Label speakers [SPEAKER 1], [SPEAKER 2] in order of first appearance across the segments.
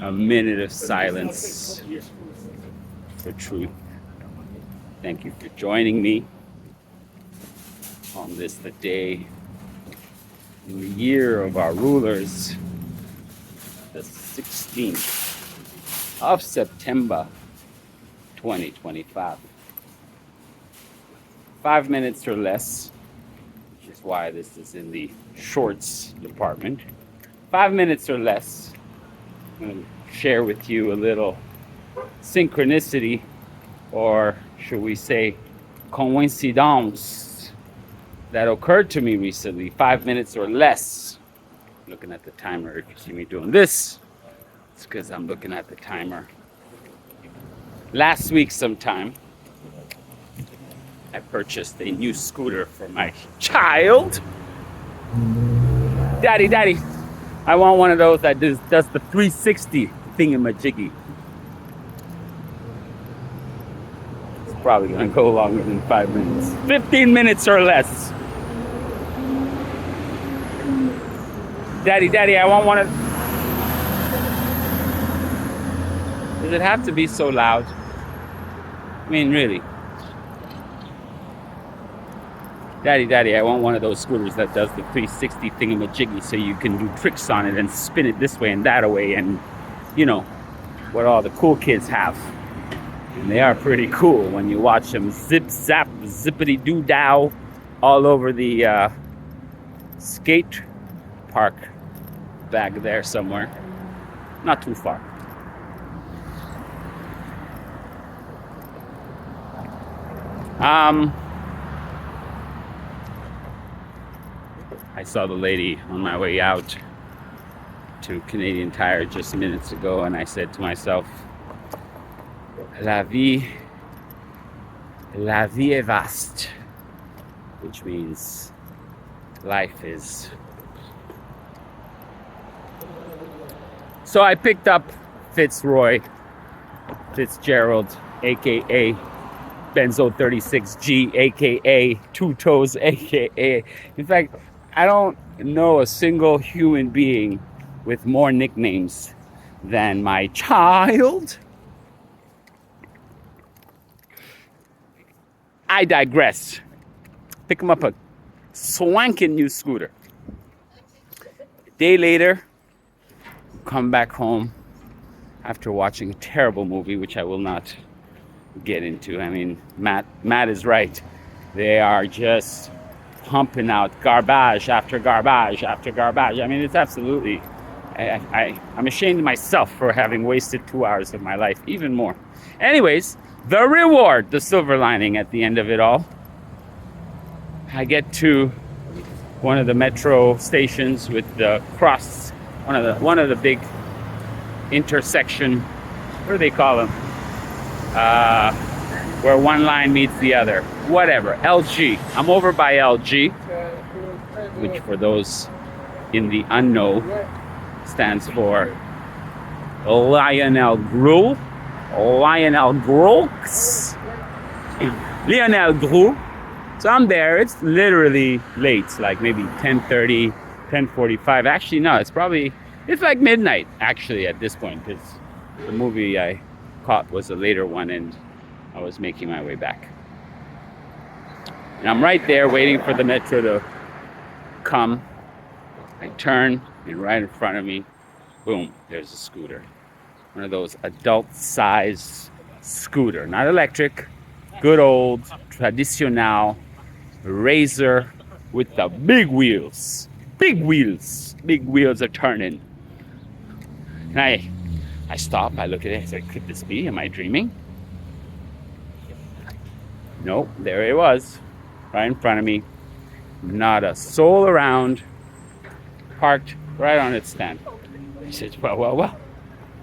[SPEAKER 1] A minute of silence for truth. Thank you for joining me on this, the day in the year of our rulers, the 16th of September 2025. 5 minutes or less, which is why this is in the shorts department. 5 minutes or less. I'm going to share with you a little synchronicity, or should we say coincidence, that occurred to me recently. 5 minutes or less. Looking at the timer. If you see me doing this, it's because I'm looking at the timer. Last week sometime, I purchased a new scooter for my child. Daddy, I want one of those that does the 360 thingamajiggy. It's probably gonna go longer than 5 minutes. 15 minutes or less. Daddy, I want one of... Does it have to be so loud? I mean, really. Daddy, I want one of those scooters that does the 360 thingamajiggy, so you can do tricks on it and spin it this way and that way, and you know what all the cool kids have. And they are pretty cool when you watch them zip zap zippity doo dow all over the skate park back there somewhere, not too far. I saw the lady on my way out to Canadian Tire just minutes ago, and I said to myself, la vie est vaste, which means life is. So I picked up Fitzgerald, aka Benzo 36G, aka Two Toes, aka. In fact, I don't know a single human being with more nicknames than my child. I digress. Pick him up a swanking new scooter. A day later, come back home after watching a terrible movie, which I will not get into. I mean, Matt is right. They are just pumping out garbage after garbage after garbage. I mean, it's absolutely... I'm ashamed of myself for having wasted 2 hours of my life, even more. Anyways, the reward, the silver lining at the end of it all. I get to one of the metro stations with the cross, one of the big intersection, what do they call them? Where one line meets the other. Whatever, LG. I'm over by LG, which for those in the unknown stands for Lionel Gros. Lionel Gros. So I'm there. It's literally late. It's like maybe 10:30, 10:45. Actually, no, it's like midnight, actually, at this point, because the movie I caught was a later one, and I was making my way back. And I'm right there waiting for the metro to come. I turn, and right in front of me, boom, there's a scooter. One of those adult-sized scooter. Not electric, good old, traditional razor with the big wheels. Big wheels. Big wheels are turning. And I stop, I look at it, I say, could this be? Am I dreaming? Nope, there it was, right in front of me. Not a soul around, parked right on its stand. I said, well,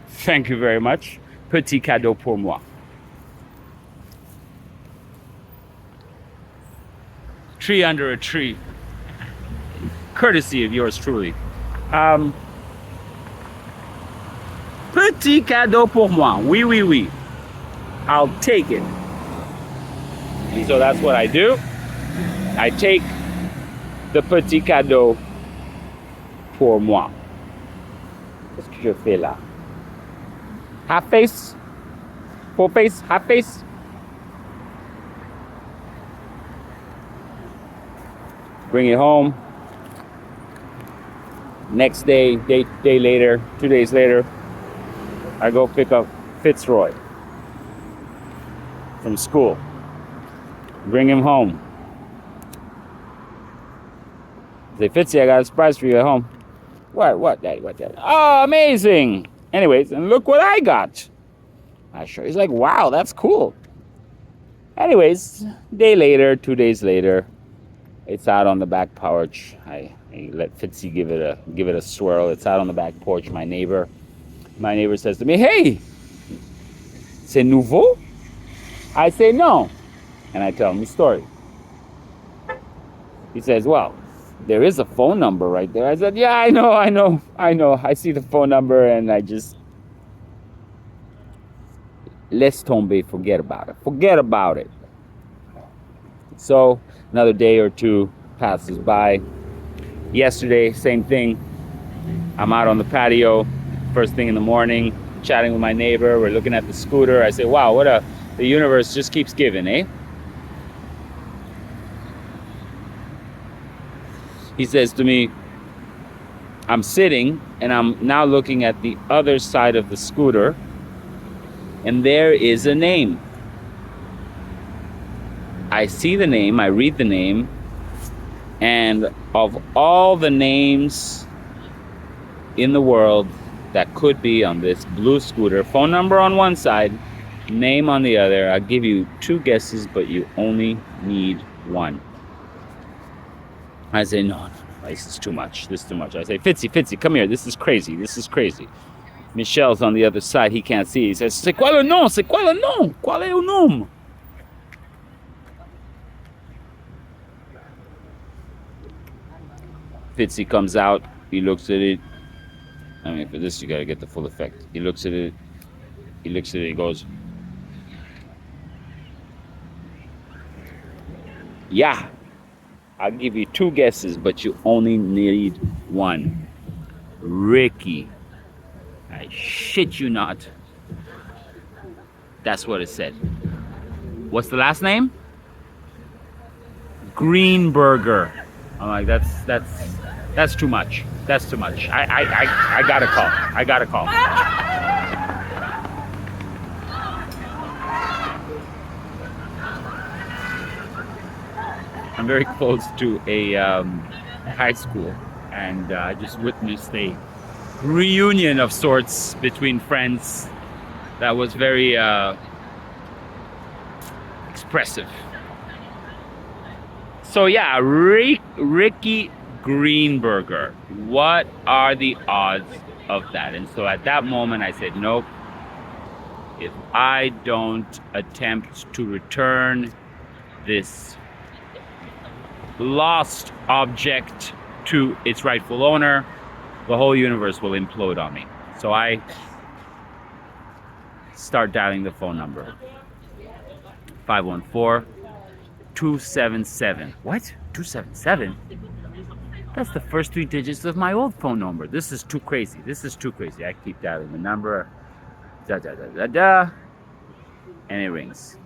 [SPEAKER 1] thank you very much. Petit cadeau pour moi. tree under a tree. Courtesy of yours truly. Petit cadeau pour moi. Oui, oui, oui. I'll take it. And so that's what I do. I take the petit cadeau pour moi. Qu'est-ce que je fais là? Half face? Full face? Half face? Bring it home. Next day, day later, 2 days later, I go pick up Fitzroy from school. Bring him home. Say, Fitzy, I got a surprise for you at home. What, Daddy? What, Daddy? Oh, amazing. Anyways, and look what I got. I show. He's like, wow, that's cool. Anyways, day later, 2 days later, it's out on the back porch. I let Fitzy give it a swirl. It's out on the back porch. My neighbor says to me, hey, c'est nouveau? I say no. And I tell him the story. He says, well, there is a phone number right there. I said, yeah, I know. I see the phone number and I just, laisse tomber, forget about it. So another day or two passes by. Yesterday, same thing. I'm out on the patio, first thing in the morning, chatting with my neighbor. We're looking at the scooter. I say, wow, the universe just keeps giving, eh? He says to me, I'm sitting and I'm now looking at the other side of the scooter and there is a name. I see the name, I read the name, and of all the names in the world that could be on this blue scooter, phone number on one side, name on the other, I'll give you 2 guesses, but you only need 1. I say, no, this is too much. I say, Fitzy, come here. This is crazy. Michel's on the other side. He can't see. He says, c'est quoi le nom? Qual est o nome? Fitzy comes out. He looks at it. I mean, for this, you got to get the full effect. He looks at it. He goes, yeah. I'll give you 2 guesses, but you only need 1. Ricky. I shit you not. That's what it said. What's the last name? Greenberger. I'm like, that's too much. That's too much. I gotta call. I'm very close to a high school, and I just witnessed a reunion of sorts between friends that was very expressive. So yeah, Ricky Greenberger. What are the odds of that? And so at that moment I said, nope. If I don't attempt to return this lost object to its rightful owner, the whole universe will implode on me. So I start dialing the phone number. 514-277. What? 277? That's the first 3 digits of my old phone number. This is too crazy. I keep dialing the number. And it rings.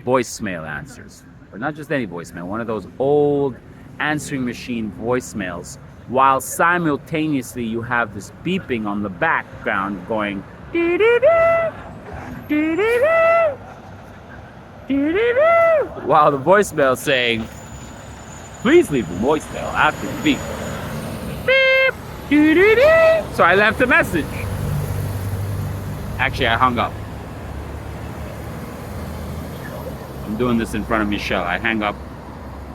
[SPEAKER 1] Voicemail answers. But not just any voicemail, one of those old answering machine voicemails, while simultaneously you have this beeping on the background going dee-dee-dee, dee-dee-dee, dee-dee-dee, while the voicemail saying, please leave a voicemail after the beep. Beep, dee-dee-dee. So I left a message. Actually, I hung up. I'm doing this in front of Michelle. I hang up.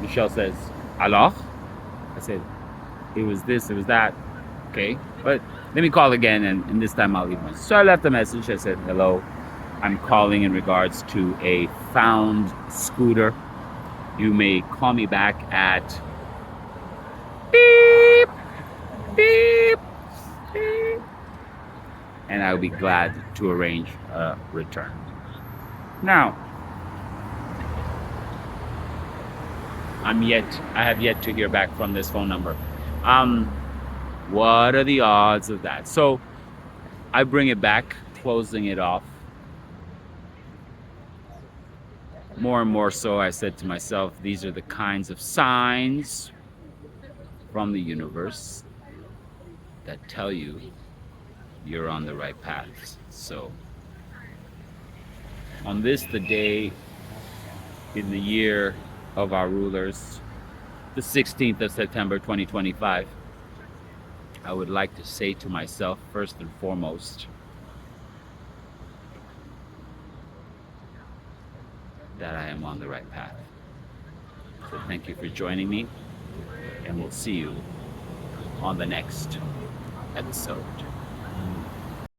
[SPEAKER 1] Michelle says, alors? I said, it was this, it was that. Okay, but let me call again, and this time I'll leave one. So I left a message. I said, hello, I'm calling in regards to a found scooter. you may call me back at beep, beep, beep, and I'll be glad to arrange a return. Now, I have yet to hear back from this phone number. What are the odds of that? So I bring it back, closing it off. More and more so, I said to myself, these are the kinds of signs from the universe that tell you you're on the right path. So on this, the day in the year of our rulers, the 16th of September 2025, I would like to say to myself, first and foremost, that I am on the right path. So thank you for joining me, and we'll see you on the next episode.